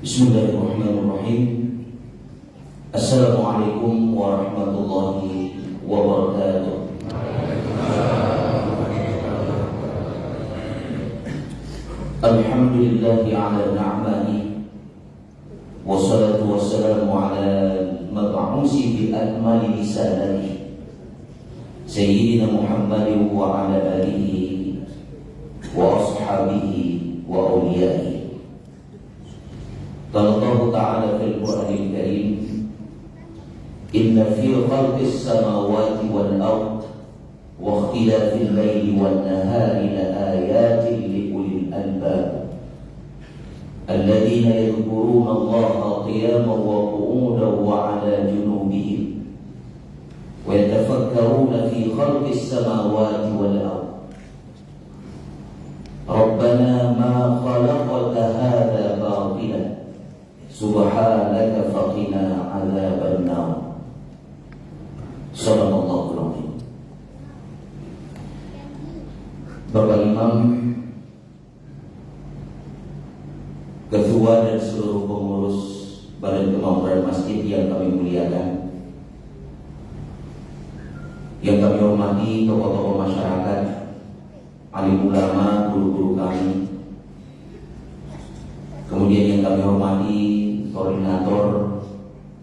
Bismillahirrahmanirrahim. Assalamualaikum warahmatullahi wabarakatuh. Alhamdulillahi ala ni'mani, wassalatu wassalamu ala mab'usi bi akmali lisanati Sayyidina Muhammadin wa ala alihi wa ashabihi wa awliyaihi. قال الله تعالى في القرآن الكريم إن في خلق السماوات والأرض واختلاف الليل والنهار لآيات لأولي الألباب الذين يذكرون الله قياما وقعودا وعلى جنوبهم ويتفكرون في خلق السماوات والأرض ربنا ما خلقت هذا باطلا Subhanaka faqina adzaban nar. Sallallahu alaihi. Bapak Imam, Ketua dan seluruh pengurus Badan Kemakmuran Masjid yang kami muliakan, yang kami hormati tokoh-tokoh masyarakat, alim ulama, guru-guru kami, kemudian yang kami hormati koordinator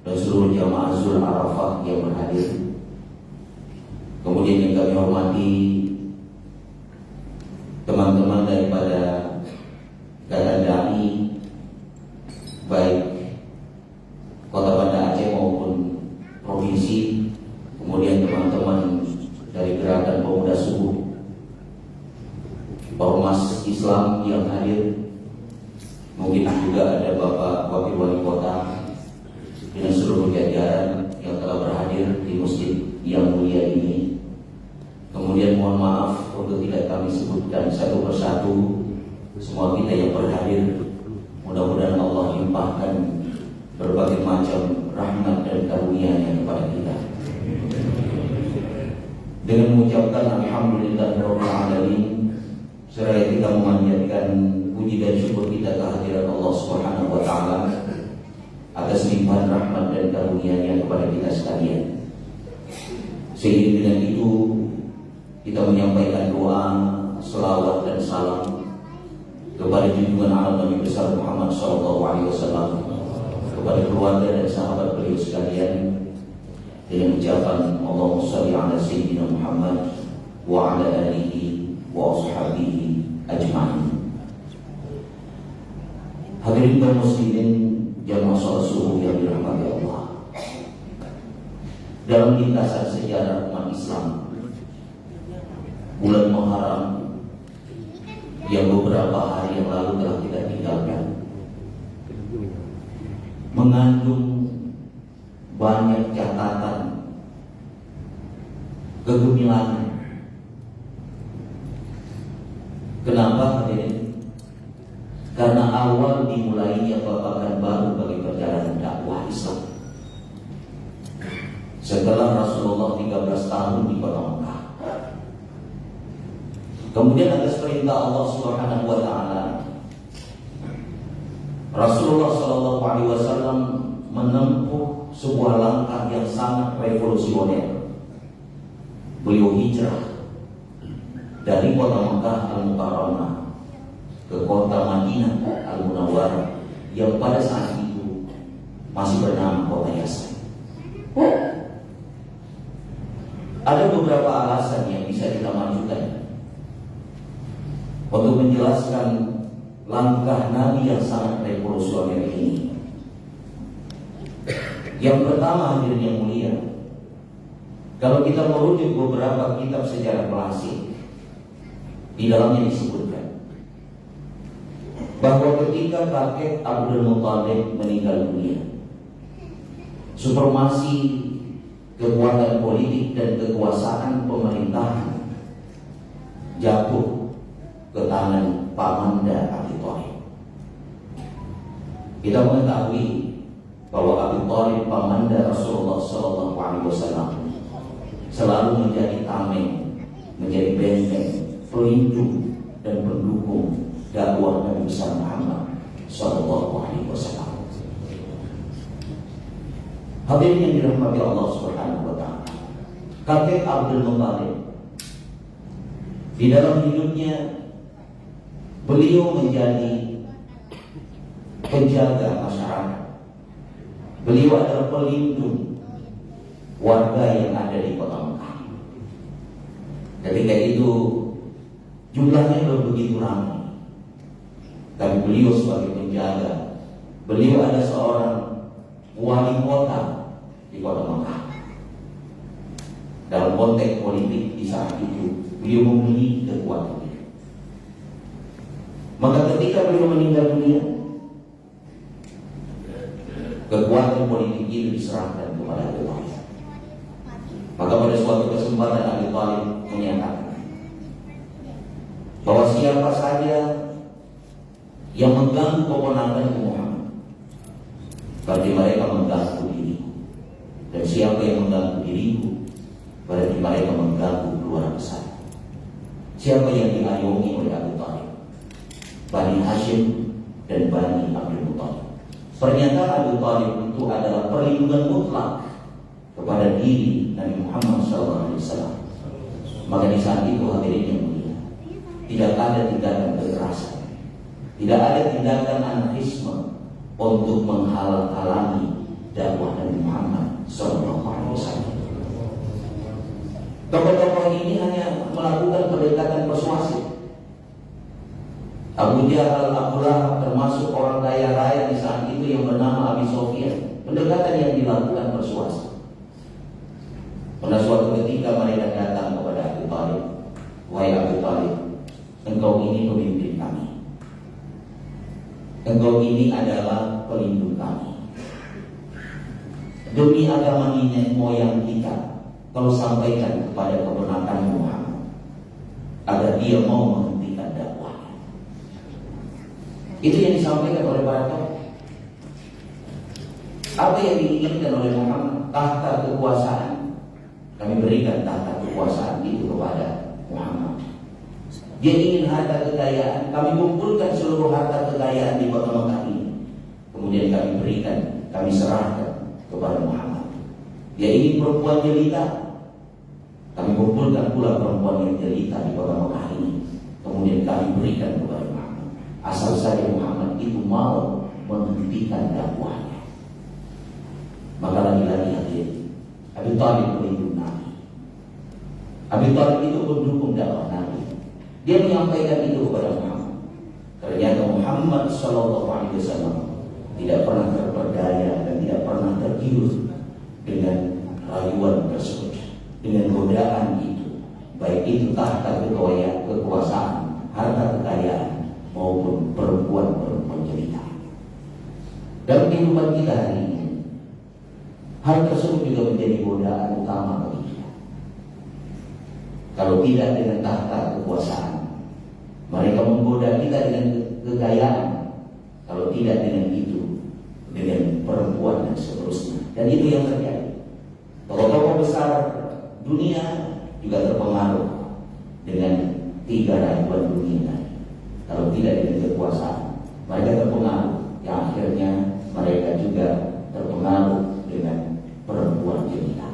dan seluruh jamaah Zul Arafah yang berhadir, kemudian yang kami hormati teman-teman daripada Gada Dai baik Kota Banda Aceh maupun provinsi, kemudian teman-teman dari Gerakan Pemuda Subuh, Ormas Islam yang hadir, mungkin juga ada Bapak Wakil Wali Kota dengan seluruh jajaran yang telah berhadir di masjid yang mulia ini. Kemudian mohon maaf untuk tidak kami sebutkan satu persatu semua kita yang berhadir. Mudah-mudahan Allah limpahkan berbagai macam rahmat dan karunia-Nya kepada kita. Dengan mengucapkan alhamdulillahirabbil alamin, seraya kita memanjatkan puji dan syukur kita kehadiran Allah Subhanahu wa taala atas limpahan rahmat dan karunia-Nya kepada kita sekalian. Sehingga dengan itu kita menyampaikan doa, selawat dan salam kepada junjungan alam Nabi besar Muhammad SAW, kepada keluarga dan sahabat beliau sekalian, dengan ucapan Allahumma shalli ala sayyidina Muhammad wa ala alihi wa ashabihi ajma'in. Hadirin kaum muslimin jamaah salat subuh yang dirahmati Allah. Dalam lintasan sejarah umat Islam, bulan Muharram yang beberapa hari yang lalu telah kita tinggalkan mengandung banyak catatan kegemilangan. Kenapa hadirin? Karena awal dimulainya babakan baru bagi perjalanan dakwah Islam setelah Rasulullah 13 tahun di kota Mekah. Kemudian atas perintah Allah Subhanahu wa taala, Rasulullah SAW menempuh sebuah langkah yang sangat revolusioner. Beliau hijrah dari kota Mekah Al-Mukarramah ke kota Madinah Al-Munawwarah yang pada saat itu masih bernama kota Yasrib. Ada beberapa alasan yang bisa kita majukan untuk menjelaskan langkah Nabi yang sangat revolusioner ini. Yang pertama, hadirin yang mulia, kalau kita merujuk beberapa kitab sejarah klasik, di dalamnya disebutkan bahwa ketika kakek Abdul Muthalib meninggal dunia, supremasi kekuatan politik dan kekuasaan pemerintahan jatuh ke tangan Pamanda Abi Thalib. Kita mengetahui bahwa Abi Thalib Pamanda Rasulullah SAW selalu menjadi tameng, menjadi benteng, pelindung dan pendukung dakwah Nabi besar Muhammad SAW. Hadirin yang dirahmati Allah Subhanahu wa taala. Kakek Abdul Muthalib di dalam hidupnya beliau menjadi penjaga masyarakat. Beliau adalah pelindung warga yang ada di kota Mekah. Ketika itu jumlahnya belum begitu ramai, tapi beliau sebagai penjaga, beliau ada seorang wali kota di kota Mekah. Dalam konteks politik di saat itu, beliau memiliki kekuatan itu. Maka ketika beliau meninggal dunia, kekuatan politik itu diserahkan kepada Abu Thalib. Maka pada suatu kesempatan Abu Thalib menyatakan bahwa siapa saja yang mengganggu keponakan Muhammad, berarti mereka mengganggu diriku. Dan siapa yang mengganggu diriku, berarti mereka mengganggu keluarga besar. Siapa yang diayomi oleh Abu Thalib? Bani Hashim dan Bani Abdul Muthalib. Pernyataan Abu Thalib itu adalah perlindungan mutlak kepada diri Nabi Muhammad SAW. Maka di saat itu hadirin yang mulia, tidak ada tindakan kekerasan, tidak ada tindakan anarkisme untuk menghalang-halangi dakwah Nabi Muhammad SAW. Tokoh-tokoh ini hanya melakukan pendekatan persuasif. Abu Jahal, Abu Lahab, termasuk orang kaya raya di saat itu yang bernama Abi Sufyan. Pendekatan yang dilakukan persuasif. Pada suatu ketika mereka datang kepada Abu Thalib, wahai Abu Thalib, engkau ini pemimpin kami, engkau ini adalah pelindung kami. Demi agama nenek moyang kita, kau sampaikan kepada keponakan Muhammad agar dia mau menghentikan dakwahnya. Itu yang disampaikan oleh para tokoh. Apa yang diinginkan oleh Muhammad? Tahta kekuasaan. Kami berikan tahta kekuasaan itu kepada Muhammad. Dia ingin harta kekayaan. Kami kumpulkan seluruh harta kekayaan di kota Mekah ini. Kemudian kami berikan, kami serahkan kepada Muhammad. Dia ingin perempuan jelita. Kami kumpulkan pula perempuan yang jelita di kota Mekah ini. Kemudian kami berikan kepada Muhammad. Asal saja Muhammad itu mau menghentikan dakwahnya. Maka lagi-lagi hadir Abu Thalib pelindung Nabi. Abu Thalib itu pendukung dakwah Nabi. Dia menyampaikan itu kepada Muhammad. Ternyata Muhammad SAW tidak pernah terperdaya dan tidak pernah tergiur dengan rayuan tersebut, dengan godaan itu, baik itu tahta kekuasaan, harta kekayaan, maupun perempuan-perempuan jelita. Dalam kehidupan kita hari ini, hal tersebut juga menjadi godaan utama bagi kita. Kalau tidak dengan tahta kekuasaan, mereka menggoda kita dengan kekayaan. Kalau tidak dengan itu, dengan perempuan dan seterusnya. Dan itu yang terjadi. Tokoh-tokoh besar dunia juga terpengaruh dengan tiga rayuan dunia tadi. Kalau tidak dengan kekuasaan, mereka terpengaruh. Yang akhirnya mereka juga terpengaruh dengan perempuan jelita.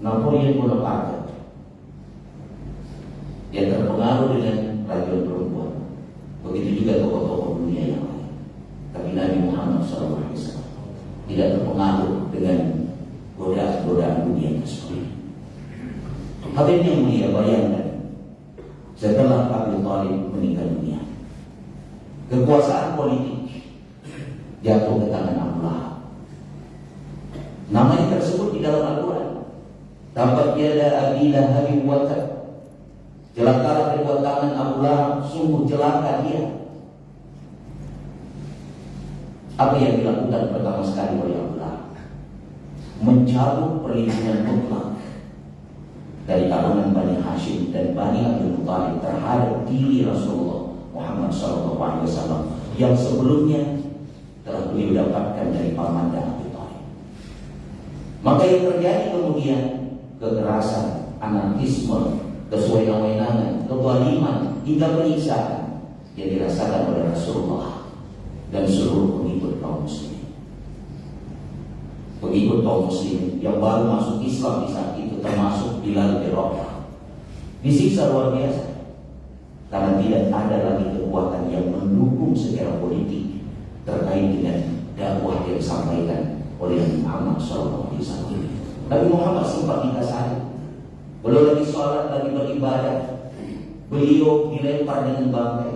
Napoleon Bonaparte, dia terpengaruh dengan rayuan perempuan. Begitu juga tokoh-tokoh dunia yang lain. Tapi Nabi Muhammad SAW tidak terpengaruh dengan godaan dunia tersebut. Hadirin yang mulia, bayangkan setelah Abu Thalib meninggal dunia, kekuasaan politik jatuh ke tangan Abu Lahab. Namanya tersebut di dalam Al-Quran. Tabat yada Abi Lahab wa tab. Celakalah kedua tangan Abu Lahab, sungguh celaka dia. Apa yang dilakukan pertama sekali oleh Abu Lahab? Mencabut perlindungan mutlak dari kalangan Bani Hashim dan Bani Abdul Muthalib terhadap diri Rasulullah Muhammad SAW yang sebelumnya telah beliau dapatkan dari paman dan Abu Thalib. Maka yang terjadi kemudian kekerasan, anarkisme, kesewenang-wenangan, kezaliman hingga penyiksaan yang dirasakan oleh Rasulullah dan seluruh pengikut kaum muslimin. pengikut kaum muslimin yang baru masuk Islam di saat itu, termasuk Bilal bin Rabah, disiksa luar biasa karena tidak ada lagi kekuatan yang mendukung secara politik terkait dengan dakwah yang disampaikan oleh Nabi Muhammad SAW. Nabi Muhammad sempat dikasari, belum lagi sholat, lagi beribadah, beliau dilempar dengan bangkai,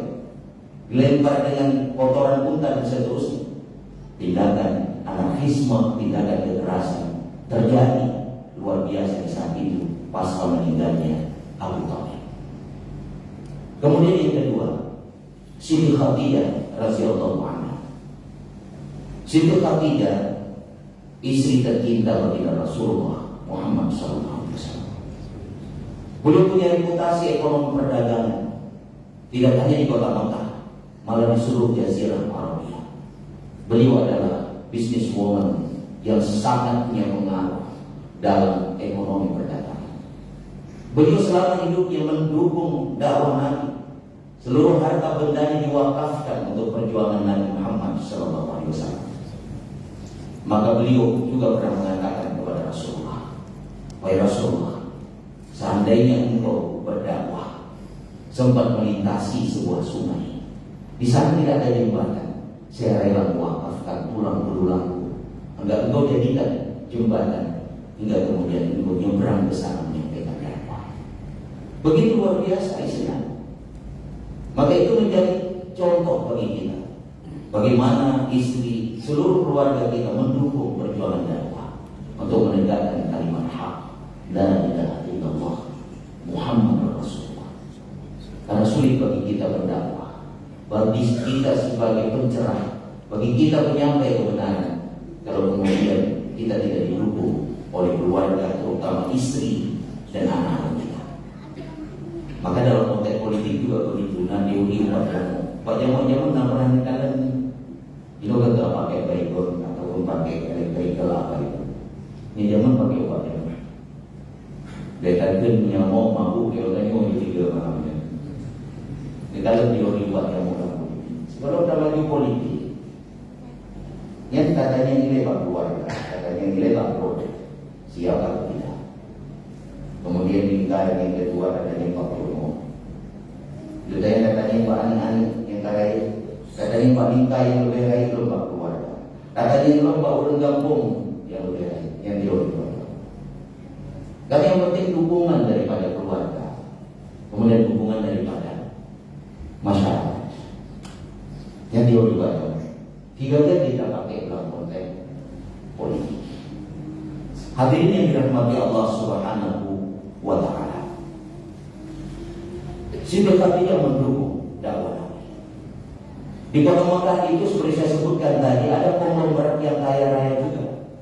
dilempar dengan kotoran unta dan seterusnya. Tindakan anarkisme, tindakan kekerasan terjadi luar biasa di saat itu pasca meninggalnya Abu Thalib. Kemudian yang kedua, Siti Khadijah radhiyallahu anha. Siti Khadijah istri tercinta baginda Rasulullah Muhammad SAW. Beliau punya reputasi ekonomi perdagangan, tidak hanya di kota Makkah, malah di seluruh Jazirah Arabia. Beliau adalah businesswoman yang sangat punya pengaruh dalam ekonomi perdagangan. Beliau selama hidupnya mendukung dakwah Nabi. Seluruh harta bendanya diwakafkan untuk perjuangan Nabi Muhammad SAW. Maka beliau juga pernah mengatakan kepada Rasulullah, "Wahai Rasulullah, seandainya engkau berdakwah sempat melintasi sebuah sungai, di sana tidak ada jembatan, saya rela mewakafkan tulang belulangku agar engkau jadikan jembatan hingga kemudian engkau nyebrang ke sana menyampaikan dakwah." Begitu luar biasa Islam. Maka itu menjadi contoh bagi kita, bagaimana istri, seluruh keluarga kita mendukung perjuangan dakwah untuk menegakkan kalimat hak, la ilaha illallah Muhammad Rasulullah. Karena sulit bagi kita berdakwah, bagi kita sebagai pencerah, bagi kita penyampai kebenaran, kalau kemudian kita tidak didukung oleh keluarga, terutama istri dan anak-anak kita. Maka dalam konteks politik juga begitu. Nanti Pak Jamal nggak pernah kalian itu kan nggak pakai baygon ataupun pakai elektrikal apa itu. Ini zaman pakai obat ya. Dekat punya mau mabuk ya udah mau juga malamnya. Kita lebih buat yang mau mabuk. Sebelum dalam lagi politik, yang katanya nilai pak keluarga, katanya nilai pak produk, siap atau tidak. Kemudian nikah yang kedua katanya Pak Purno. Juga katanya Pak Ani yang katanya Pak nikah yang lebih baik belum Pak keluarga. Katanya belum Pak urun kampung yang lebih baik, yang dia keluarga. Karena yang penting dukungan daripada keluarga, kemudian dukungan daripada masyarakat. Yang dia keluarga. Tiga-tiga kita pakai dalam konteks politik. Hadirin yang dirahmati Allah Subhanahu wa ta'ala, Siti Khadijah mendukung dakwah Nabi. Di kota Makkah itu seperti saya sebutkan tadi, ada konglomerat yang kaya raya juga.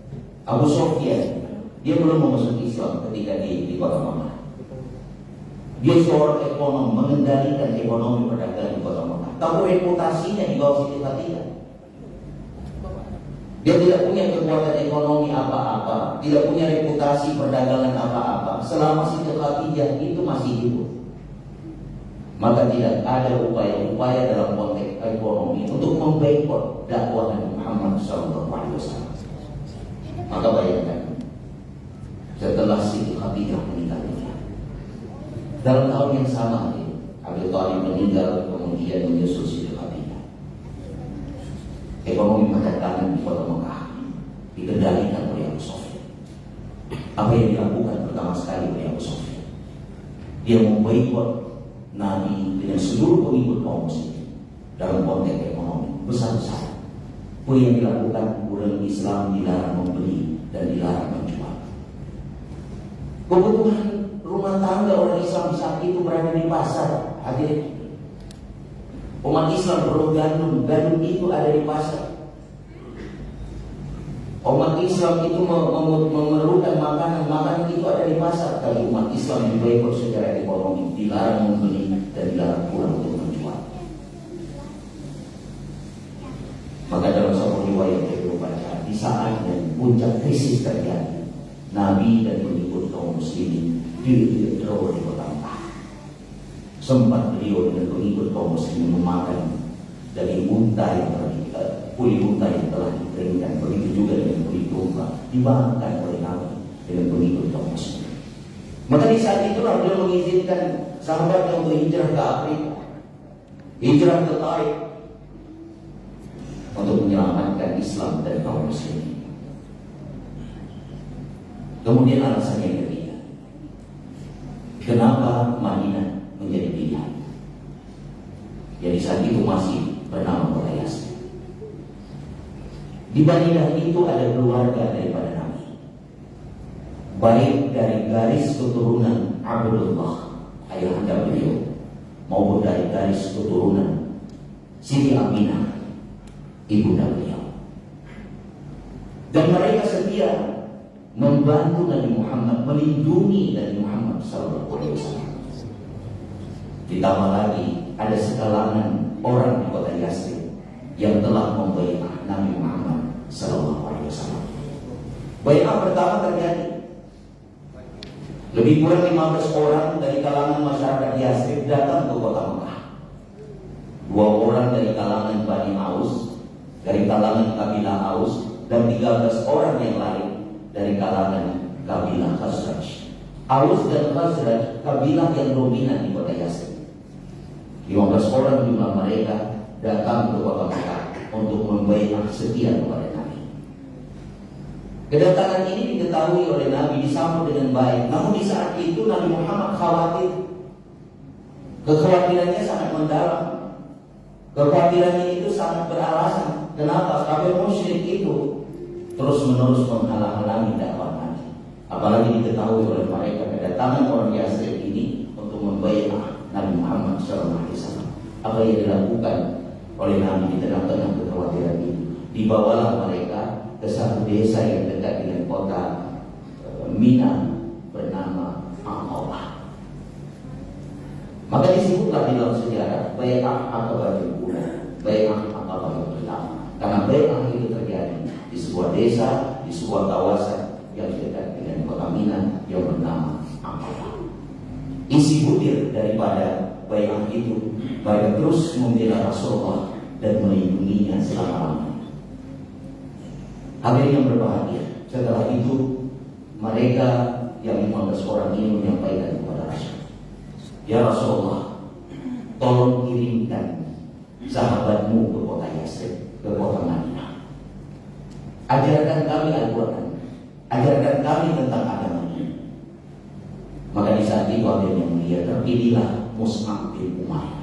Abu Sufyan, dia belum masuk Islam ketika di kota Makkah. Dia seorang ekonom, mengendalikan ekonomi perdagangan di kota Makkah. Tapi reputasinya di bawah Siti Khadijah. Dia tidak punya kekuatan ekonomi apa-apa, tidak punya reputasi perdagangan apa-apa. Selama Siti Khadijah itu masih hidup, maka tidak ada upaya-upaya dalam konteks ekonomi untuk memboikot dakwah Nabi Muhammad SAW. Maka bayangkan, setelah Siti Khadijah meninggal dunia, dalam tahun yang sama Abu Thalib meninggal, kemudian menyusul Siti Khadijah. Ekonomi perdagangan di kota Makkah dikendalikan oleh Abu Sufyan. Apa yang dilakukan pertama sekali oleh Abu Sufyan? Dia memboikot Nabi dengan seluruh pengikut kaum muslimin dalam konteks ekonomi besar-besaran. Apa yang dilakukan? Orang Islam dilarang membeli dan dilarang menjual. Kebutuhan rumah tangga orang Islam di saat itu berada di pasar. Hadirin, umat Islam perlu gandum, gandum itu ada di pasar. Umat Islam itu memerlukan makanan, makanan itu ada di pasar. Tapi umat Islam diboikot secara ekonomi, dilarang membeli dan dilarang pula untuk menjual. Maka dalam satu riwayat yang baca, di saat yang puncak krisis terjadi, Nabi dan pengikut kaum muslimin didraw di kota Makkah. Sempat beliau dengan pengikut kaum muslimin memakan daging unta yang kulit unta yang telah dikeringkan. Begitu juga dengan kulit domba dimakan oleh Nabi dengan pengikut kaum muslimin. Maka di saat itulah beliau mengizinkan sahabatnya untuk hijrah ke Afrika, hijrah ke Taif, untuk menyelamatkan Islam dari kaum muslimin. Kemudian alasan yang ketiga, kenapa Madinah menjadi pilihan? Jadi saat itu masih bernama Kota Yasrib. Di Madinah itu ada keluarga daripada Nabi, baik dari garis keturunan Abdullah ayahanda beliau, maupun dari garis keturunan Siti Aminah ibunda beliau. Dan mereka setia membantu Nabi Muhammad, melindungi Nabi Muhammad SAW. Ditambah lagi ada sekalangan orang di Kota Yasrib yang telah membaiat Nabi Muhammad SAW. Baiat pertama terjadi, lebih kurang 15 orang dari kalangan masyarakat Yasrib datang ke kota Mekah. 2 orang dari kalangan Bani Aus, dari kalangan kabilah Aus, dan 13 orang yang lain dari kalangan kabilah Khazraj. Aus dan Khazraj kabilah yang dominan di kota Yasrib. 15 orang jumlah mereka datang ke kota Mekah untuk membaiat setia kepada Nabi. Kedatangan ini diketahui oleh Nabi, disambut dengan baik. Namun di saat itu Nabi Muhammad khawatir. Kekhawatirannya sangat mendalam. Kekhawatirannya itu sangat beralasan. Kenapa? Kafir musyrik itu terus-menerus menghalang-halangi dakwah Nabi. Apalagi diketahui oleh mereka kedatangan orang Yasrib ini untuk membaiat Nabi Muhammad SAW. Apa yang dilakukan oleh Nabi di tengah-tengah kekhawatiran ini? Dibawalah mereka ke satu desa yang dekat dengan kota Mina bernama Aqabah. Maka disebutlah di dalam sejarah Bai'ah Aqabatul Ula, Bai'ah Aqabah yang pertama. Karena Bai'ah itu terjadi di sebuah desa, di sebuah kawasan yang dekat dengan kota Mina yang bernama Aqabah. Isi butir daripada Bai'ah itu, mereka terus membela Rasulullah dan melindunginya selama-lamanya. Hadirin yang berbahagia, setelah itu mereka yang 15 orang ini menyampaikan kepada Rasul, "Ya Rasulullah, tolong kirimkan sahabatmu ke kota Yasrib, ke kota Madinah. Ajarkan kami Al-Quran, ajarkan kami tentang agamanya." Maka di saat itu hadirin yang mulia, terpilihlah Mus'ab bin Umair.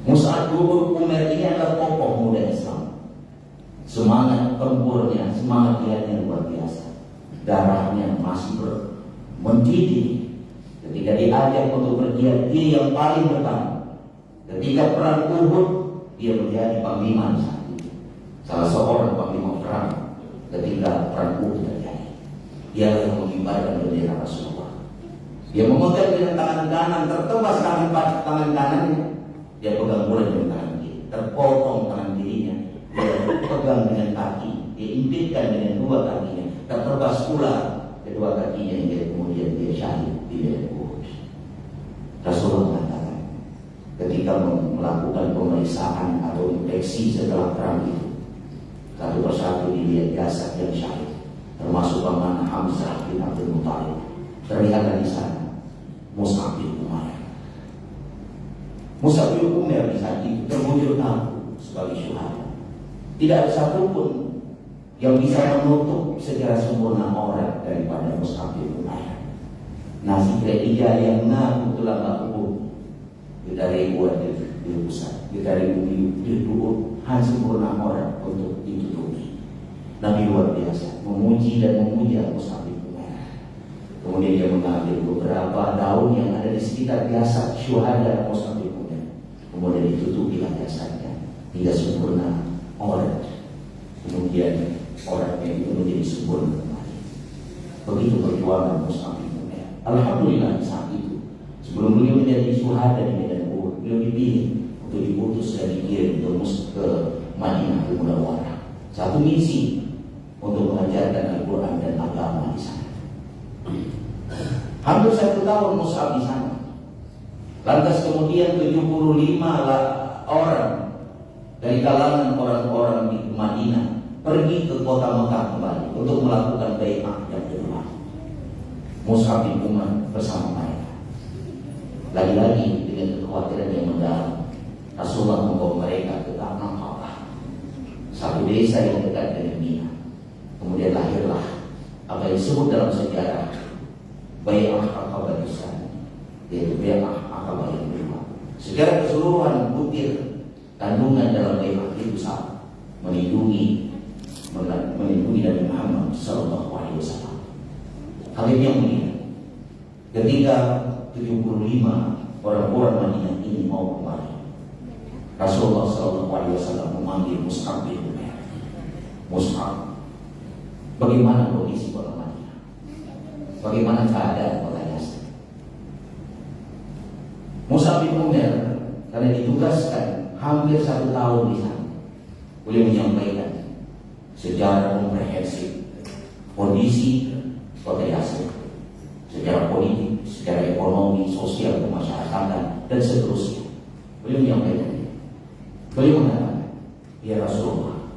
Mus'ab bin Umair ini adalah tokoh muda Islam. Semangat tempurnya, semangat jihadnya luar biasa. Darahnya masih mendidih. Ketika diajak untuk berjihad, dia yang paling depan. Ketika perang Uhud, dia menjadi panglima saat itu. Salah seorang panglima perang ketika perang Uhud terjadi. Dia yang mengibarkan bendera Rasulullah. Dia memegang dengan tangan kanan, tertembas tangan kanannya. Dia pegang bola dengan tangan kiri, terpotong tangan kirinya. Dia pegang dengan kaki, dia impitkan dengan 2 kakinya, tertebas pula kedua kakinya hingga kemudian dia syahid di medan Uhud. Rasulullah mengatakan, ketika melakukan pemeriksaan atau inspeksi setelah perang itu, satu persatu dilihat jasad yang syahid, termasuk paman Hamzah bin Abdul Muthalib. Terlihat di sana Mus'ab bin Umair. Mus'ab bin Umair di saat itu terbujur kaku sebagai syuhada. Tidak ada satupun yang bisa menutup secara sempurna orang daripada Mus'ab bin Umair. Nasi Khadijah yang ngaku telah ngaku dari buat di pusat, dari bumi di tubuh, hanya sempurna orang untuk ditutupi. Nabi luar biasa memuji dan memuja Mus'ab bin Umair. Kemudian dia mengambil beberapa daun yang ada di sekitar jasad syuhada Mus'ab bin Umair. Kemudian ditutupilah jasadnya hingga sempurna orang. Kemudian orangnya itu menjadi sempurna kembali. Begitu perjuangan Mus'ab bin Umair. Alhamdulillah saat itu, sebelum beliau menjadi syuhada di medan Uhud, beliau dipilih untuk diputus dan dikirim ke Madinah Munawwarah. Satu misi untuk mengajarkan Al-Quran dan agama di sana. Hampir 1 tahun Mus'ab di sana. Lantas kemudian 75 orang dari kalangan orang-orang di Madinah pergi ke kota Mekah kembali untuk melakukan bai'ah yang kedua. Mus'ab bin Umair bersama mereka. Lagi-lagi dengan kekhawatiran yang mendalam, Rasulullah membawa mereka ke Aqabah, satu desa yang dekat dengan Mina. Kemudian lahirlah apa yang disebut dalam sejarah Bai'ah Aqabah Tsani, yaitu Bai'ah Aqabah yang kedua. Secara keseluruhan butir kandungan dalam bai'ah itu sama, melindungi Nabi Muhammad Sallallahu Alaihi Wasallam. Hal yang mulia, ketika 75 orang-orang Madinah ini mau kembali, Rasulullah Sallallahu Alaihi Wasallam memanggil Mus'ab bin Umair. Mus'ab, bagaimana kondisi kota Madinah? Bagaimana keadaan kota Yasrib? Mus'ab bin Umair karena ditugaskan hampir 1 tahun di sana, beliau menyampaikan sejarah komprehensif kondisi kota Yasrib, sejarah politik, sejarah ekonomi, sosial, kemasyarakatan, dan seterusnya. Beliau menyampaikan, beliau mengatakan, ya Rasulullah,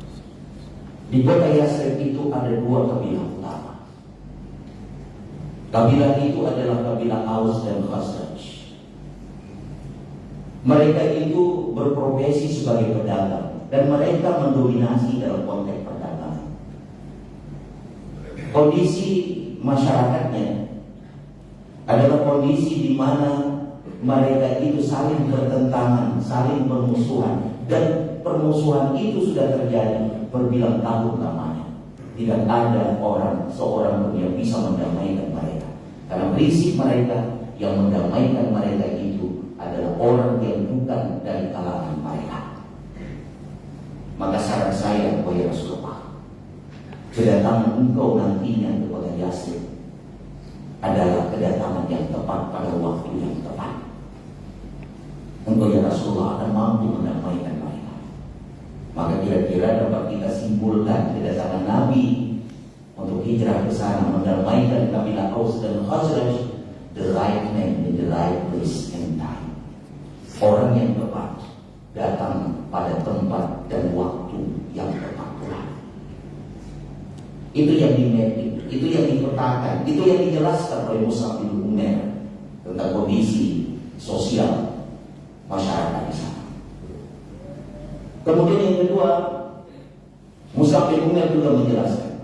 di kota Yasrib itu ada 2 kabilah utama. Kabilah itu adalah kabilah Aus dan Khazraj. Mereka itu berprofesi sebagai pedagang dan mereka mendominasi dalam konteks perdagangan. Kondisi masyarakatnya adalah kondisi di mana mereka itu saling bertentangan, saling bermusuhan, dan permusuhan itu sudah terjadi berbilang tahun lamanya. Tidak ada seorang pun yang bisa mendamaikan mereka, karena prinsip mereka yang mendamaikan mereka itu adalah orang yang bukan dari kalangan mereka. Maka saran saya, wahai Rasulullah, kedatangan engkau nantinya ke kota Yasrib adalah kedatangan yang tepat pada waktu yang tepat. Engkau ya Rasulullah akan mampu mendamaikan mereka. Maka kira-kira dapat kita simpulkan kedatangan Nabi untuk hijrah ke sana mendamaikan kabilah Aus dan Khazraj, the right man in the right place and time. Orang yang tepat datang pada tempat dan waktu yang tepat pula. Itu yang dimapping, itu yang dipetakan, itu yang dijelaskan oleh Mus'ab bin Umair tentang kondisi sosial masyarakat di sana. Kemudian yang kedua, Mus'ab bin Umair juga menjelaskan,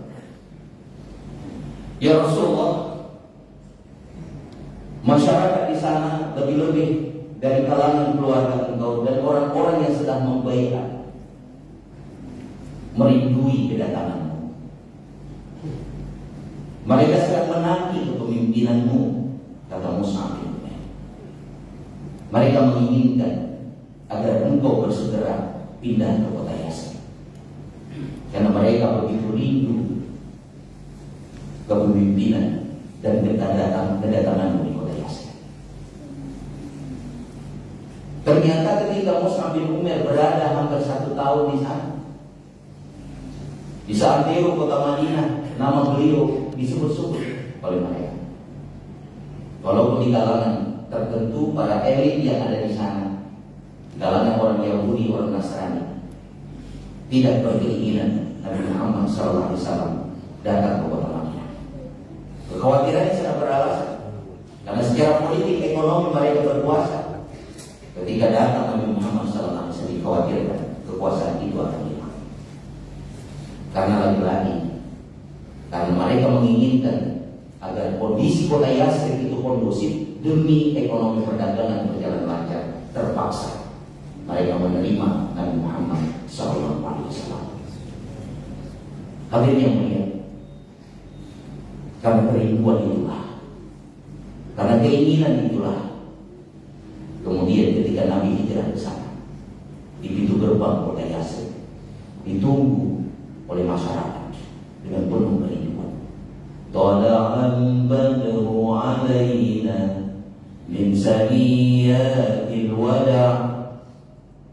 ya Rasulullah, masyarakat di sana lebih-lebih dari kalangan keluarga engkau dan orang-orang yang sedang membaiat merindui kedatanganmu. Mereka sedang menanti kepemimpinanmu, kata Mus'ab bin Umair. Mereka menginginkan agar engkau bersegera pindah ke kota Yasrib, karena mereka begitu rindu kepemimpinan dan kedatanganmu di kota Yasrib. Ternyata ketika Mus'ab bin Umair berada hampir 1 tahun di sana, di seantero kota Madinah, nama beliau disebut-sebut oleh mereka. Walaupun di kalangan tertentu para elit yang ada di sana, di kalangan orang Yahudi, orang Nasrani, tidak berkeinginan Nabi Muhammad SAW datang ke kota Madinah. Kekhawatirannya sangat beralasan, karena secara politik ekonomi mereka berkuasa. Ketika datang Nabi Muhammad SAW, dikhawatirkan kekuasaan itu akan hilang. Karena lagi-lagi, karena mereka menginginkan agar kondisi kota Yasrib itu kondusif demi ekonomi perdagangan berjalan lancar, terpaksa mereka menerima Nabi Muhammad SAW. Hadirin yang mulia, karena kerinduan itulah, karena keinginan itulah, kemudian ketika Nabi hijrah ke sana, di pintu gerbang kota Yasrib ditunggu oleh masyarakat dengan penuh kerinduan. Tala'al badru alaina min saniyatil wada'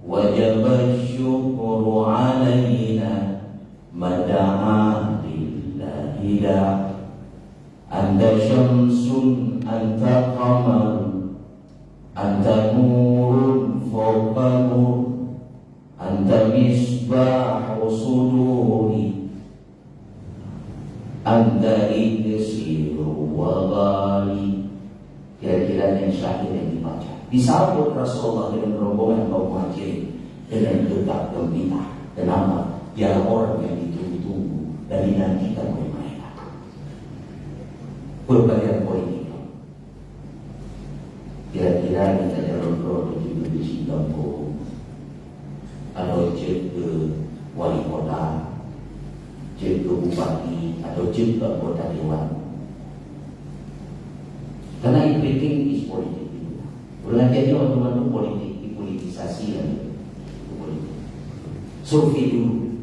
wajaba syukru alaina mada'a lillahi da'. Anta syamsun, anta qamarun, anta nurun fawqa nur, anta dan syair yang dibaca. Disambut Rasulullah dengan rombongan kaum muhajirin dengan gegap gempita. Kenapa? Dia orang yang ditunggu-tunggu dan dinantikan oleh mereka. Perbedaan politik. Kira-kira kita jalan-jalan juga di Singapura atau cek ke wali kota, cek ke bupati atau cek ke anggota dewan. Karena everything is politik. Berlanjutnya teman-teman politik, dipolitisasi lagi. Survei dulu.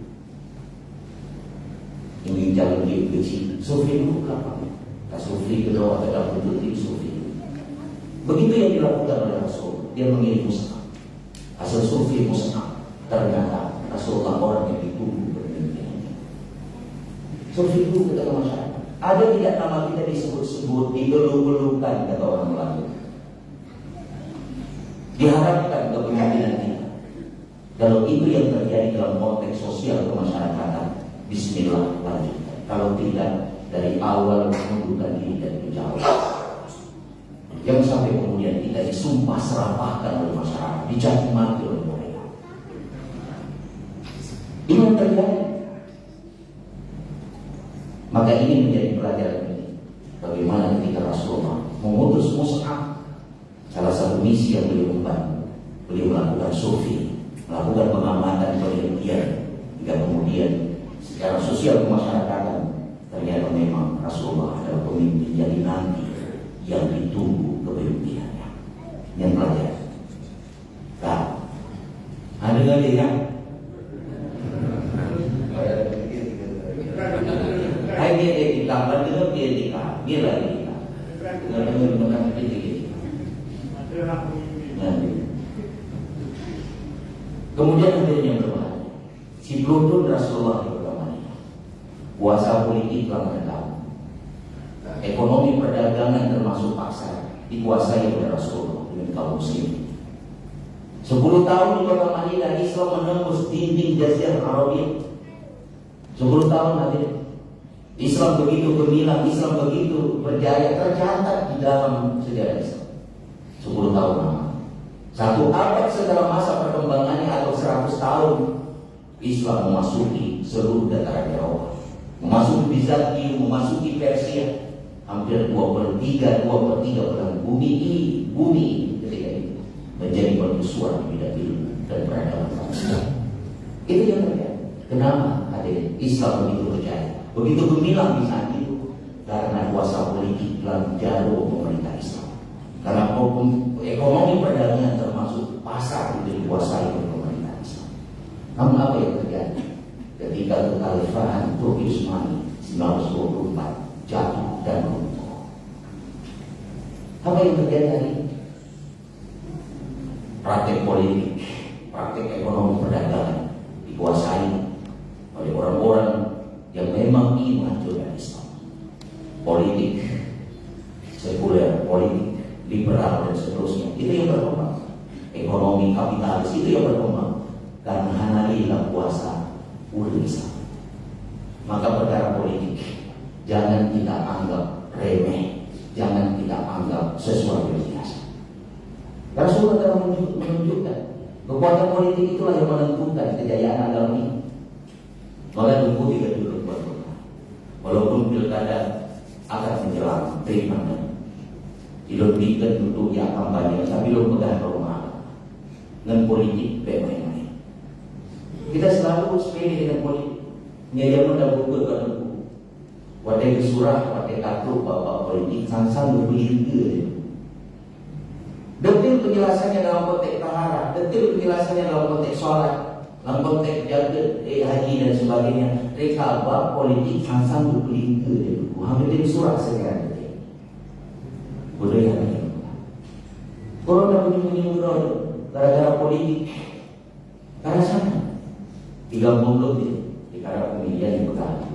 Ingin jalan dia kecil, survei dulu kenapa? Tak survei kedua atau peneliti survei. Begitu yang dilakukan oleh Rasul, dia mengirim musnah. Hasil survei musnah, ternyata Rasulullah orang yang ditunggu bermimpiannya. Survei dulu kata masyarakat. Ada tidak nama kita disebut-sebut, digelung-gelungkan kata orang Melayu. Diharapkan kepemimpinan kita. Kalau itu yang terjadi dalam konteks sosial kemasyarakatan, bismillah lanjutkan. Kalau tidak, dari awal mengundurkan diri dan menjauh. Yang sampai kemudian kita disumpah serapahkan oleh masyarakat, dicaci maki oleh mereka. Ini yang terjadi. Maka ini menjadi pelajaran ini. Bagaimana ketika Rasulullah mengutus Mus'ab, salah satu misi yang beliau emban, beliau melakukan survei, melakukan pengamatan penelitian, hingga kemudian secara sosial kemasyarakatan ternyata memang Rasulullah adalah pemimpin yang dinanti, yang ditunggu kepemimpinannya. Yang pelajaran. Nah, ada lagi yang dia etika, dengar dia etika, dia lagi etika. Dengar etika. Kemudian akhirnya berbahaya. Si beruntung Rasulullah di pertamanya. Kuasa politik telah meredam. Ekonomi perdagangan termasuk pasar dikuasai oleh Rasulullah dengan kaum muslim. 10 tahun di kota Madinah Islam menembus dinding Jazirah Arabia. 10 tahun nanti Islam begitu gemilang, Islam begitu berjaya, tercatat di dalam sejarah Islam. 10 tahun lama. 1 abad setelah masa perkembangannya atau 100 tahun, Islam memasuki seluruh dataran Eropa, memasuki Bizantium, memasuki Persia. Hampir 2/3 belahan bumi ketika itu menjadi mercusuar di bidang ilmu dan peradaban manusia. Itu yang terjadi. Kenapa? Islam begitu berjaya, begitu gemilang di saat itu karena kuasa politik telah menjauh pemerintah Islam. Karena ekonomi perdagangan termasuk pasar itu dikuasai oleh pemerintah Islam. Namun apa yang terjadi ketika kekhalifahan Turki Utsmani 1924 jatuh dan runtuh? Apa yang terjadi hari ini? Praktek politik, praktek ekonomi perdagangan dikuasai oleh orang-orang yang memang ingin menghancurkan Islam. Politik sekuler, politik liberal dan seterusnya, itu yang berkembang. Ekonomi kapitalis itu yang berkembang karena hanalilah kuasa ulil Islam. Maka perkara politik jangan kita anggap remeh, jangan kita anggap sesuatu yang biasa. Rasulullah telah menunjukkan kekuatan politik itulah yang menentukan kejayaan agama ini. Maka tunggu 3 dulu buat kita. Walaupun pilkada akan menjelang terima ilmu bikin duduk yang kampanye, tapi lo pegang rumah dengan politik main-main. Kita selalu sepede dengan politik. Nyaya muda buku buku. Wadai surah, wadai takluk bapak politik, sang-sang berbeda. Detil penjelasannya dalam konteks taharah, detil penjelasannya dalam konteks sholat, dalam konteks jaga haji dan sebagainya. Mereka bab politik sang-sang berbeda. Hampir surah sekarang. Bodoh yang lain. Orang dah bunyi-bunyi gara-gara politik. Karena sana 30 dia di karena pemilihan di pegang.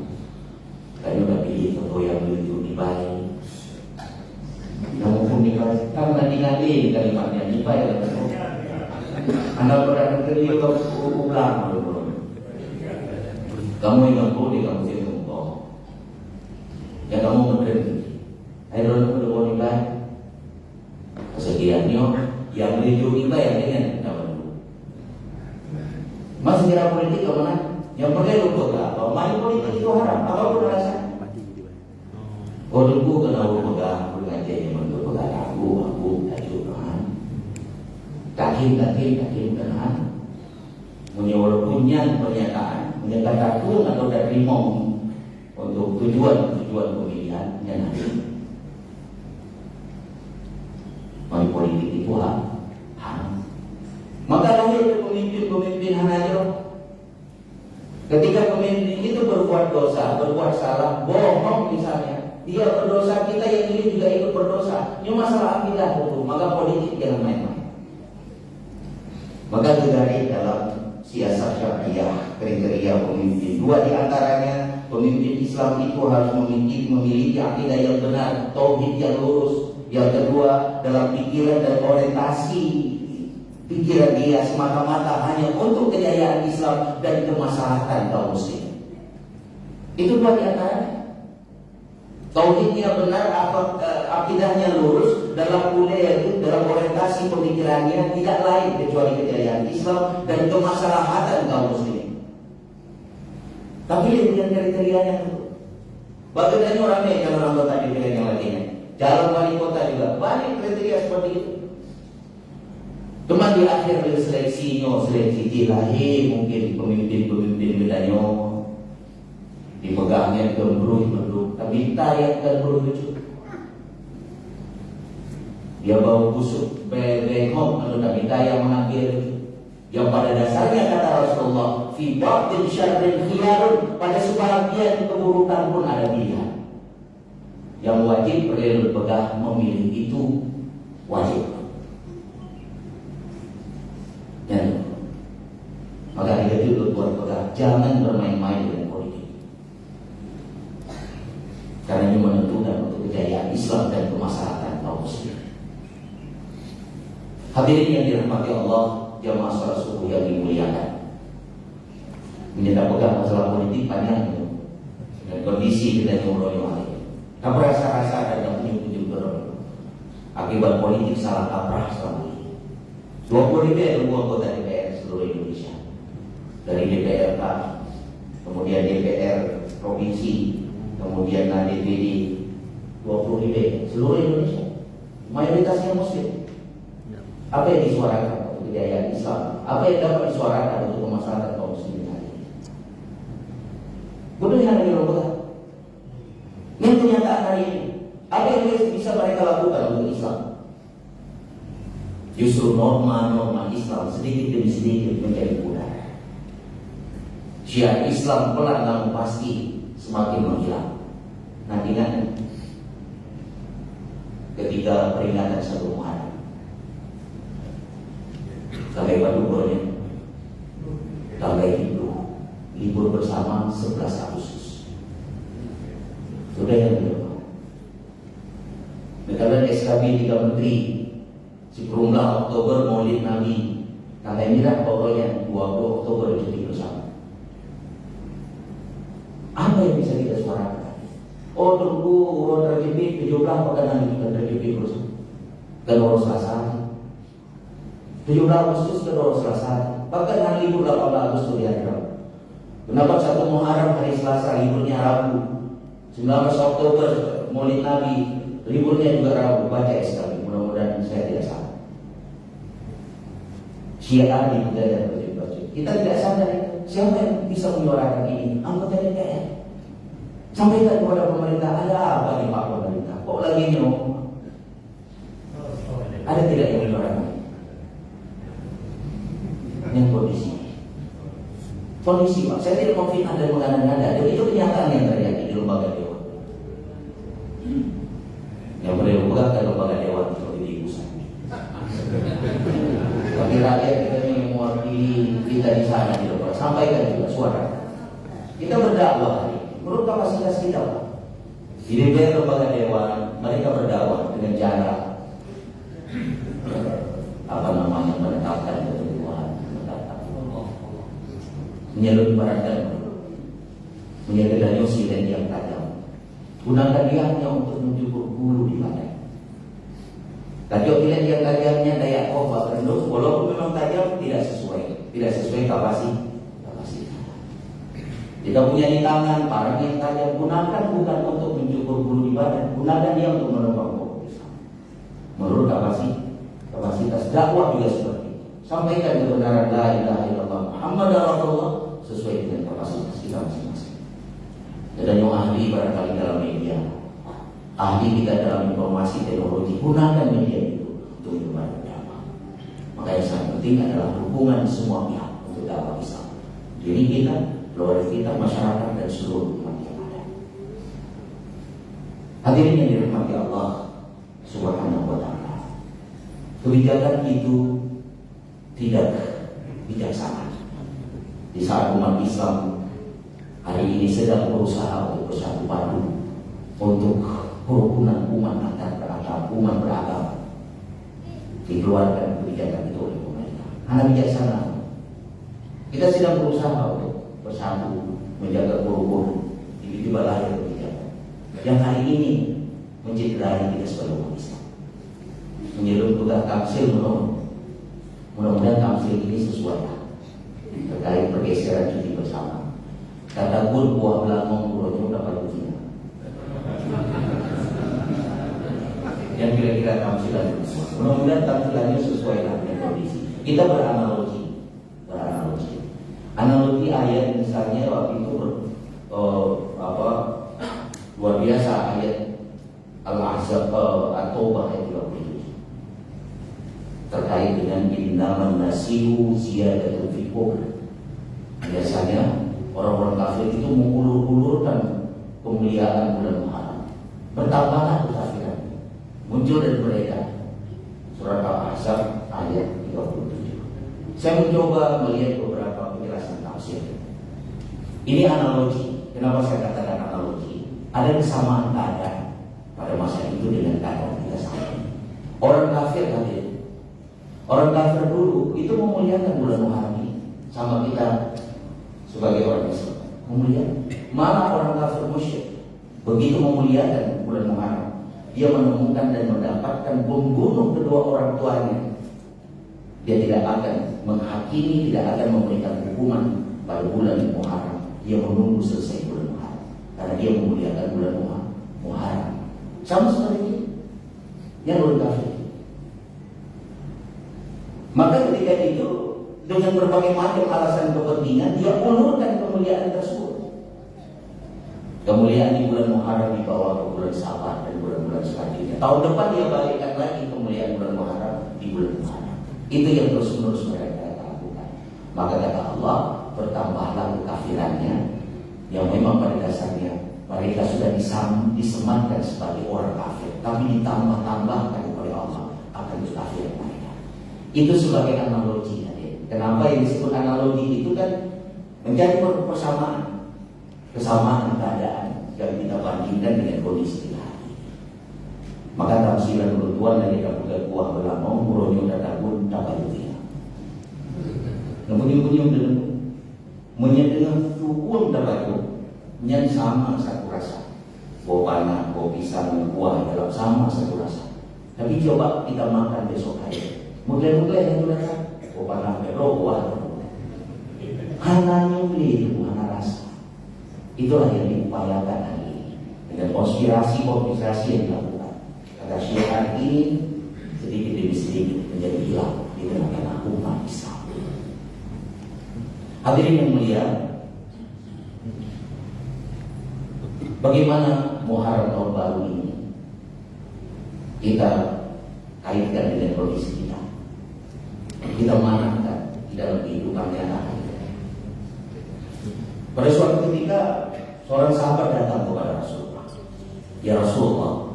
Kayaknya udah pilih foto yang lucu dibayar. Yang pun dibayar. Karena nanti kalimatnya dibayar. Anda pernah menteri atau ulang kamu yang boleh kamu sih ngomong. Ya kamu menteri. Ayo dulu boleh dibayar. Kesediaannya yang melindungi yang dengan zaman dulu. Mas kira politik kemana? Yang perlu pegang. Money politik itu haram. Apapun alasan. Oh dulu kena pegang, bukan jadi menurut pegang aku tajuk kan. Kakin kan. Menyuruh punya pernyataan, menyatakan aku atau dari rimong untuk tujuan pemilihan yang nanti. Money politik itu haram. Maka lahir pemimpin hanajo. Ketika pemimpin itu berbuat dosa, berbuat salah, bohong misalnya, dia berdosa, kita yang ini juga ikut berdosa. Ini masalah akidah itu, maka politik jangan main-main. Maka dari dalam siasat syariah kriteria pemimpin, dua di antaranya pemimpin Islam itu harus memiliki akidah yang benar, tauhid yang lurus. Yang kedua, dalam pikiran dan orientasi pikiran dia semata-mata hanya untuk kejayaan Islam dan kemaslahatan kaum muslim. Itu dua di antaranya. Tauhidnya benar, akidahnya lurus, dalam budaya itu, dalam orientasi pemikirannya tidak lain kecuali kejayaan Islam dan kemaslahatan kaum muslim. Tapi dengan kriterianya itu, bagaimana orangnya yang anggota DPR yang lainnya, calon wali kota juga banyak kriteria seperti itu. Cuma di akhir seleksi tilahi mungkin pemimpin bedanya dipegangnya gembrung, tapi yang gembrung itu dia bawa busuk behom atau minta yang mengambil yang pada dasarnya kata Rasulullah fi ba'dil syarrin khiyarun, pada sebagian keburukan pun ada pilihan. Yang wajib perlu pegang memilih itu wajib. Ya. Maka kita itu buat pegang, jangan bermain-main dengan politik. Karena ini menentukan untuk kejayaan Islam dan kemaslahatan kaum muslim. Hadirin yang dirahmati Allah, jamaah salat subuh yang dimuliakan. Menyedap pegang masalah politik panjang itu. Dan kondisi kita yang mulai. Kamu rasa-rasa ada punya akibat politik salah kaprah selama ini. 20 DPR anggota DPR seluruh Indonesia. Dari DPRK, kemudian DPR provinsi, kemudian DPD, 20 DPR seluruh Indonesia. Mayoritasnya muslim. Apa yang disuarakan untuk kejayaan Islam? Apa yang dapat disuarakan untuk kemaslahatan kaum muslimin hari ini? Bodoh yang ada di Lombok. Ini kenyataan hari ini. Apa yang bisa mereka lakukan untuk Islam? Justru norma-norma Islam sedikit demi sedikit menjadi pudar. Syiar Islam pelan namun pasti semakin menghilang. Nanti ketika peringatan 1 Muharram, sampai Badugonya, sampai libur bersama 11 Agustus. Sudah yang belum. Dengan SKB 3 Menteri, 10 Oktober Maulid Nabi, tanggal merah pokoknya 20 Oktober cuti bersama. Apa yang bisa kita suarakan? Oh tunggu urut terjepit 17 pekan kita terjepit terus. Dan urus Selasa 17 Agustus ke urus Selasa. Bahkan hari libur 18 Agustus di hari Rabu. Kenapa 1 Muharram hari Selasa liburnya Rabu? 19 Oktober Maulid Nabi liburnya juga Rabu. Baca SKB, mudah-mudahan saya tidak salah. Syiar di budaya baju. Kita tidak sadar siapa yang bisa menyuarakan ini? Anggota DPR. Sampaikan kepada pemerintah, ada apa nih Pak pemerintah? Kok lagi nyomong? Ada tidak yang menyuarakan? Yang kondisi Pak, saya tidak mau fitnah dan mengada-ngada. Jadi itu kenyataan yang terjadi di lembaga dewan. Yang boleh memegangkan lembaga dewan seperti di pusat. Tapi rakyat kita yang mewakili kita di sana di luar, sampaikan juga suara. Kita berdakwah hari ini, menurut kapasitas kita Pak. Di DPR lembaga dewan, mereka berdakwah dengan cara menetapkan ketentuan, menyelundupkan menyederakan silen yang tajam. Gunakan dia hanya untuk mencukur bulu di badan. Kalau kita yang tajamnya daya obat rendus, walaupun memang tajam tidak sesuai kapasitas. Jika punya di tangan parang yang tajam, gunakan bukan untuk mencukur bulu di badan, gunakan dia untuk menopang pokok Islam. Menurut kapasitas dakwah juga seperti itu. Sampaikan kebenaran la ilaha illallah Muhammadur Rasulullah sesuai dengan kapasitas kita masing-masing. Dan yang ahli barangkali dalam media, ahli kita dalam informasi teknologi, gunakan media itu untuk menyebarkan dakwah. Maka yang sangat penting adalah hubungan semua pihak untuk dakwah Islam. Diri kita, keluarga kita, masyarakat, dan seluruh umat yang ada. Hadirin yang dirahmati Allah Subhanahu wa ta'ala, kebijakan itu tidak bijaksana di saat umat Islam hari ini sedang berusaha untuk bersatu padu untuk kerukunan umat antar beragama. Dikeluarkan kebijakan itu oleh pemerintah. Hanya bijaksana. Kita sedang berusaha untuk bersatu menjaga kerukunan. Tiba-tiba lahir kebijakan yang hari ini mencederai kita sebagai umat Islam. Menyelum tugas Kamsil menurut. Mudah-mudahan Kamsil ini sesuai terkait pergeseran cuti bersama. Kata pun buah belakang buahnya dapat ujian. Yang kira-kira Kamsilan, mudah-mudahan Kamsilannya sesuai dengan kondisi. Kita beranalogi. Analogi ayat misalnya waktu itu luar biasa ayat Al-Ahzab At-Taubah ayat 27 terkait dengan innaman nasihu ziyadatul fil kufr. Biasanya orang-orang kafir itu mengulur-ulurkan kemuliaan bulan Muharram. Bertambahlah kekafiran. Muncul dari mereka. Surat Al-Ahzab ayat 37. Saya mencoba melihat beberapa penjelasan tafsir. Ini analogi. Kenapa saya katakan analogi? Ada kesamaan keadaan pada masa itu dengan keadaan kita sekarang. Orang kafir hadir. Orang kafir dulu itu memuliakan bulan Muharram ini, sama kita sebagai orang Islam memuliakan. Malah orang kafir musyrik begitu memuliakan bulan Muharram, dia menemukan dan mendapatkan membunuh kedua orang tuanya. Dia tidak akan menghakimi, tidak akan memberikan hukuman pada bulan Muharram. Dia menunggu selesai bulan Muharram karena dia memuliakan bulan Muharram. Sama seperti itu yang orang kafir. Maka ketika itu dengan berbagai macam alasan kepentingan dia ulurkan kemuliaan tersebut. Kemuliaan di bulan Muharram dibawa ke bulan Sabar dan bulan-bulan selanjutnya. Tahun depan dia balikkan lagi kemuliaan bulan Muharram di bulan Muharram. Itu yang terus-menerus mereka lakukan. Maka kata Allah, bertambahlah kekafirannya yang memang pada dasarnya mereka sudah disematkan sebagai orang kafir, tapi ditambah-tambahkan oleh Allah akan kekafiran mereka. Itu sebagai analogi. Kenapa yang disebut analogi itu kan menjadi persamaan, kesamaan keadaan yang kita bandingkan dengan kondisi kita. Maka tafsiran bertuan dari kabupaten kuah belamong muronyo dadakun tabayutia. Namun menyedengar tukun dapaku nyan sama satu rasa. Bawa panah, bawa pisang, kuah dalam sama satu rasa. Tapi coba kita makan besok hari. Mulai-mulai yang mereka panah berubah. Hanya nyuli itu hanya rasa. Itulah yang diupayakan hari ini dengan konspirasi yang dilakukan. Agar syiar ini sedikit demi sedikit menjadi hilang di tengah-tengah umat Islam. Hadirin yang mulia, bagaimana Muharram tahun baru ini kita kaitkan dengan kondisi kita? Kita manfaatkan di dalam kehidupan nyata. Pada suatu ketika seorang sahabat datang kepada Rasulullah. Ya Rasulullah,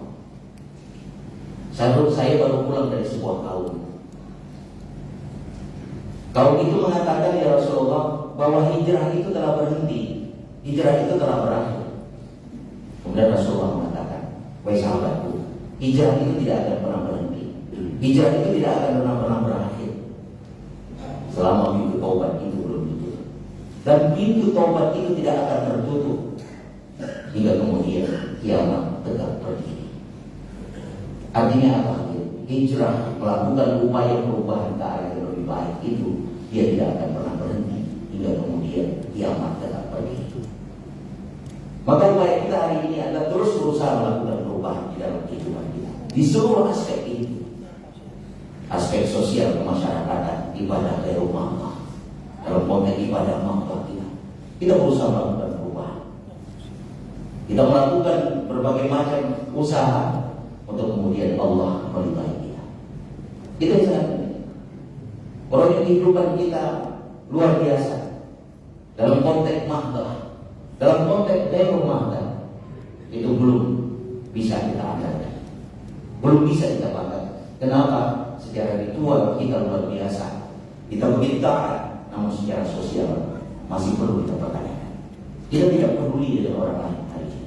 saya baru pulang dari sebuah kaum. Kaum itu mengatakan, ya Rasulullah, bahwa hijrah itu telah berhenti, hijrah itu telah berakhir. Kemudian Rasulullah mengatakan, wahai sahabatku, hijrah itu tidak akan pernah berhenti, hijrah itu tidak akan pernah berakhir selama pintu taubat itu belum ditutup. Dan pintu taubat itu tidak akan tertutup hingga kemudian kiamat tegak berdiri. Artinya apa? hijrah, melakukan upaya perubahan ke arah yang lebih baik itu, dia tidak akan pernah berhenti hingga kemudian kiamat datang bagi itu. Maka upaya kita hari ini adalah terus berusaha melakukan perubahan di dalam kehidupan kita di seluruh aspek itu. Aspek sosial kemasyarakatan, ibadah dari rumah, dalam konteks ibadah makhluk kita berusaha melakukan perubahan. Kita melakukan berbagai macam usaha untuk kemudian Allah meridai kita. Itu yang sangat penting. Proses kehidupan kita luar biasa dalam konteks makhluk, dalam konteks dari rumah itu belum bisa kita andalkan, belum bisa kita banggakan. Kenapa? Secara ritual kita luar biasa, kita begitu taat, namun secara sosial masih perlu kita pertanyakan. Kita tidak peduli dengan orang lain hari ini.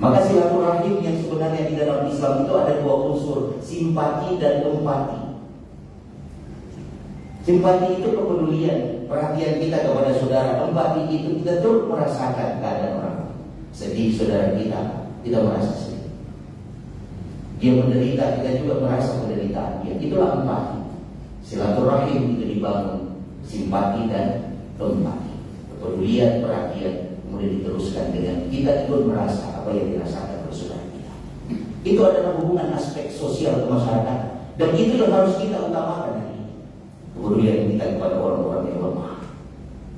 Maka silaturahim yang sebenarnya di dalam Islam itu ada dua unsur, simpati dan empati. Simpati itu kepedulian, perhatian kita kepada saudara. Empati itu kita turut merasakan keadaan orang sedih saudara kita merasa sedih. Dia menderita, kita juga merasa penderitaan dia. Itulah empati. Silaturahim itu dibangun simpati dan empati, kepedulian, perhatian, kemudian diteruskan dengan kita ikut merasa apa yang dirasakan oleh saudara kita. Itu adalah hubungan aspek sosial kemasyarakatan, dan itu yang harus kita utamakan hari ini. Kepedulian kita kepada orang-orang yang lemah,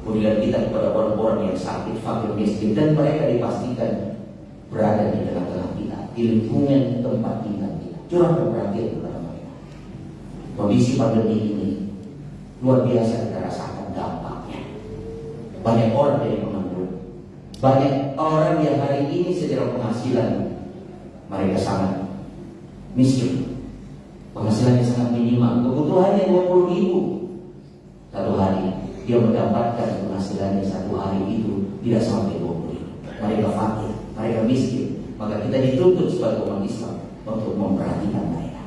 kepedulian kita kepada orang-orang yang sakit, fakir, miskin, dan mereka dipastikan berada di tengah-tengah kita, di lingkungan tempat tinggal kita. Curahkan perhatian kepada mereka. Kondisi pandemi ini luar biasa kita rasakan dampaknya. Banyak orang jadi pengangguran, banyak orang yang hari ini secara penghasilan mereka sangat miskin, penghasilannya sangat minimal, kebutuhannya 20.000 satu hari. Dia mendapatkan penghasilannya satu hari itu tidak sampai 20.000. Mereka fakir, mereka miskin. Maka kita dituntut sebagai umat Islam untuk memperhatikan mereka.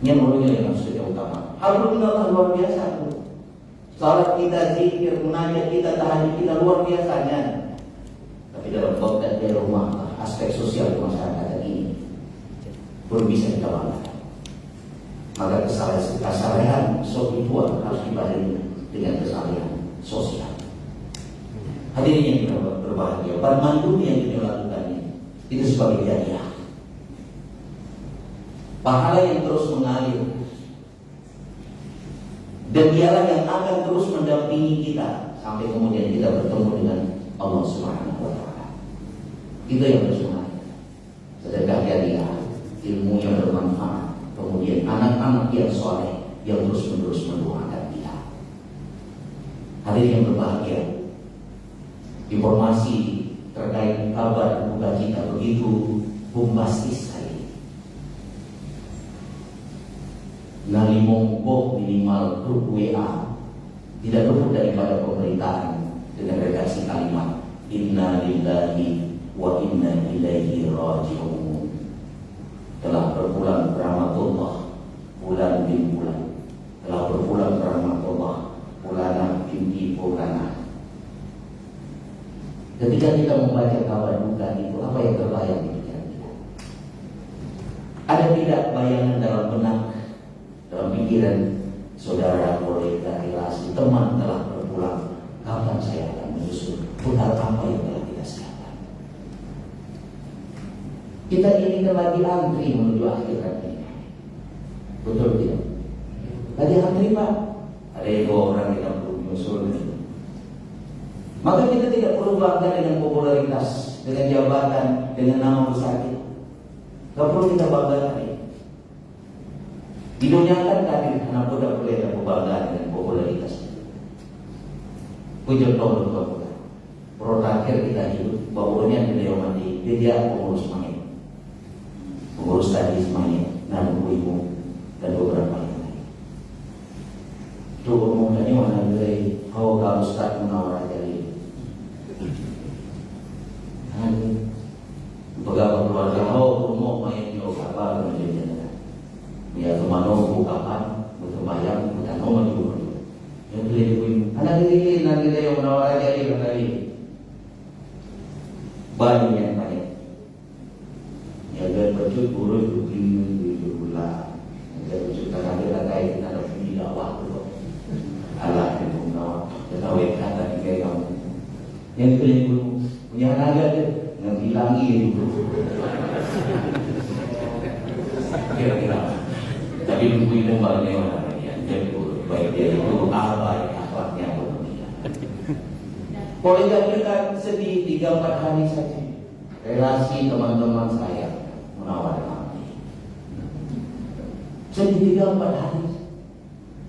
Ini yang harus kita utama. Hal Allah luar biasa. Salat kita, zikir, munajat kita, tahajud kita luar biasanya. Tapi dalam konteks di rumah, aspek sosial masyarakat ini belum bisa kita banggakan. Maka kesalahan spiritual harus dibarengi dengan kesalahan sosial. Hadirin yang berbahagia, mandu yang kita lakukan ini itu sebagai jariah, pahala yang terus mengalir, dan dialah yang akan terus mendampingi kita sampai kemudian kita bertemu dengan Allah Subhanahu wa Ta'ala. Itu yang harus mengalir. Sedekah jariah, ilmu yang bermanfaat, kemudian anak-anak yang soleh yang terus-menerus mendoakan kita. Hadirin yang berbahagia, informasi terkait kabar duka kita begitu bombastis hari ini. Nalimongko minimal grup WA tidak luput daripada pemberitaan dengan redaksi kalimat Inna lillahi wa inna ilaihi raji'un. Telah berpulang rahmatullah bulan bin bulan, telah berpulang rahmatullah bulan binti bulan. Ketika kita membaca kabar duka itu, apa yang terbayang di pikiran kita? Ada tidak bayangan dalam benak, dalam pikiran saudara, kolega, relasi, teman telah berpulang? Kapan saya akan menyusul? Bekal apa yang telah kita siapkan? Kita ini lagi antri menuju akhirat ini. Betul tidak? Lagi antri Pak. Ada yang 2 orang kita perlu menyusul. Maka kita tidak perlu bangga dengan popularitas, dengan jabatan, dengan nama besar kita. Tidak perlu kita banggakan. Di dunia kan tadi anak muda boleh ada kebanggaan dengan popularitas. Pujuk nomor 2. Pro terakhir kita hidup, bawahnya di Dewan di dia pengurus main, pengurus tadi semuanya, dan ibu dan beberapa yang lain. Itu umum tadi mana dari kau kalau start menawar dari pegawai keluarga kau umum main jauh apa menjadi ya kemana bukakan berkebayang bukan nomor ibu yang beli ibu anak ini nanti dia yang menawar jadi kembali banyak yang banyak ya dan baju buruk begini Yang keliru punya naga dia ngebilangi itu. Kira-kira. Tapi buku itu banyak orang yang jadi baik dia itu akhlaknya berbeda. Kolega kita sedih 3-4 hari saja. Relasi teman-teman saya menawarkan. Sedih 3-4 hari.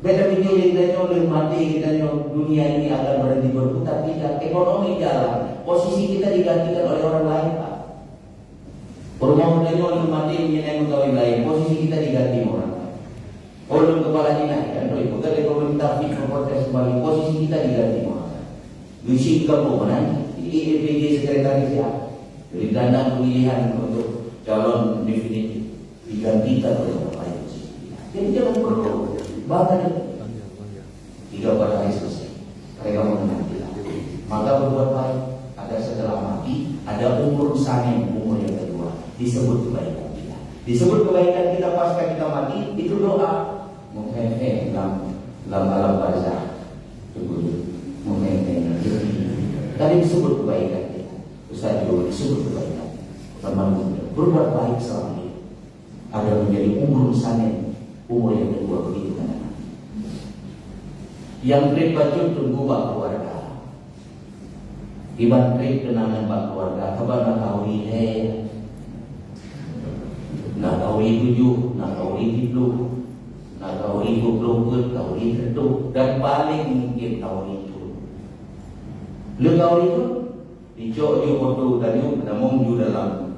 Beda pikir kita oleh mati kita dunia ini akan berhenti berputar, tidak. Ekonomi jalan, posisi kita digantikan oleh orang lain, Pak. Rumah kita oleh mati menyenangkan kawin lain, posisi kita diganti orang lain. Orang kepala dinaikkan, itu dari pemerintah protes kembali, posisi kita diganti orang lain. Bisi kamu mana? IEPG sekretaris ya, dari dana pemilihan untuk calon definitif digantikan oleh orang lain. Jadi jangan perlu. Bahkan 3-4 hari selesai mereka mengenal kita. Maka berbuat baik agar setelah mati ada umur sanin, umur yang kedua, disebut kebaikan kita. Disebut kebaikan kita pasca kita mati itu doa menghenhe dalam alam barzah. Menghenhe tadi disebut kebaikan kita. Ustaz juga disebut kebaikan. Teman berbuat baik selama ini agar menjadi umur sanin, umur yang kedua begitu kan. Yang trip baju tunggu bak keluarga. Iban trip kenangan bak keluarga. Kabar nak kawi nak kawi 7, nak kawi 10, nak kawi 20, kawi 30 dan paling mungkin kawi itu. Lu kawi itu dicok di foto tadi namong ju dalam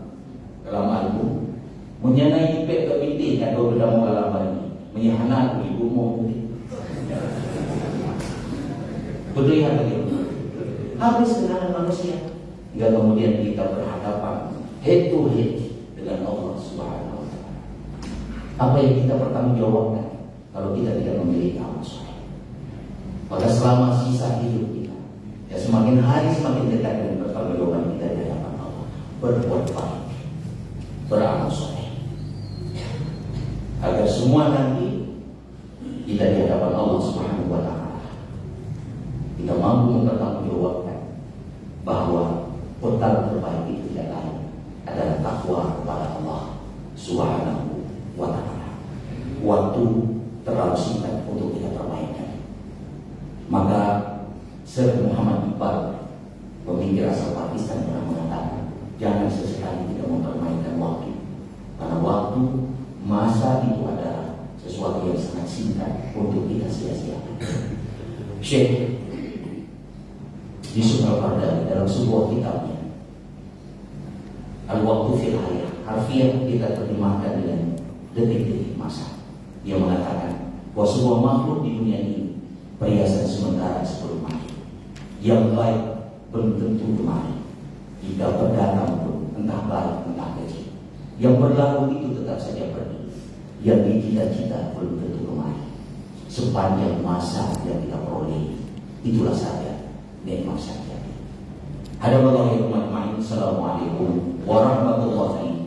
album. Menyenai ipek ke binti atau dalam alaman ini. Menyahana ibu mau betul ya begitu. Habis kenangan manusia, hingga kemudian kita berhadapan head to head dengan Allah Subhanahu Wa Taala. Apa yang kita bertanggungjawabkan kalau kita tidak memiliki amal soleh? Maka selama sisa hidup kita, ya semakin hari semakin dekat dengan pertanggungjawaban kita di hadapan Allah. Berbuat baik, beramal soleh, agar semua nanti kita di hadapan Allah Subhanahu Wa Taala kita mampu mempertanggungjawabkan bahwa bekal terbaik itu tidak lain adalah takwa kepada Allah Subhanahu Wa Taala. Waktu terlalu singkat untuk kita permainkan. Maka Sir Muhammad Iqbal, pemikir asal Pakistan, pernah mengatakan, jangan sesekali kita mempermainkan waktu, karena waktu masa itu adalah sesuatu yang sangat singkat untuk kita sia-siakan. Syekh Yusuf Al-Qaradawi dalam sebuah kitabnya Al-Waqtu fil Hayah, harfiah kita terjemahkan dengan detik-detik masa. Dia mengatakan bahwa sebuah makhluk di dunia ini perhiasan sementara sebelum mati. Yang baik belum tentu kemari. Jika berdatang pun entah baik entah kecil. Yang berlalu itu tetap saja pergi. Yang dicita-cita belum tentu kemari. Sepanjang masa yang kita peroleh, itulah saja nikmat saja. Assalamualaikum warahmatullahi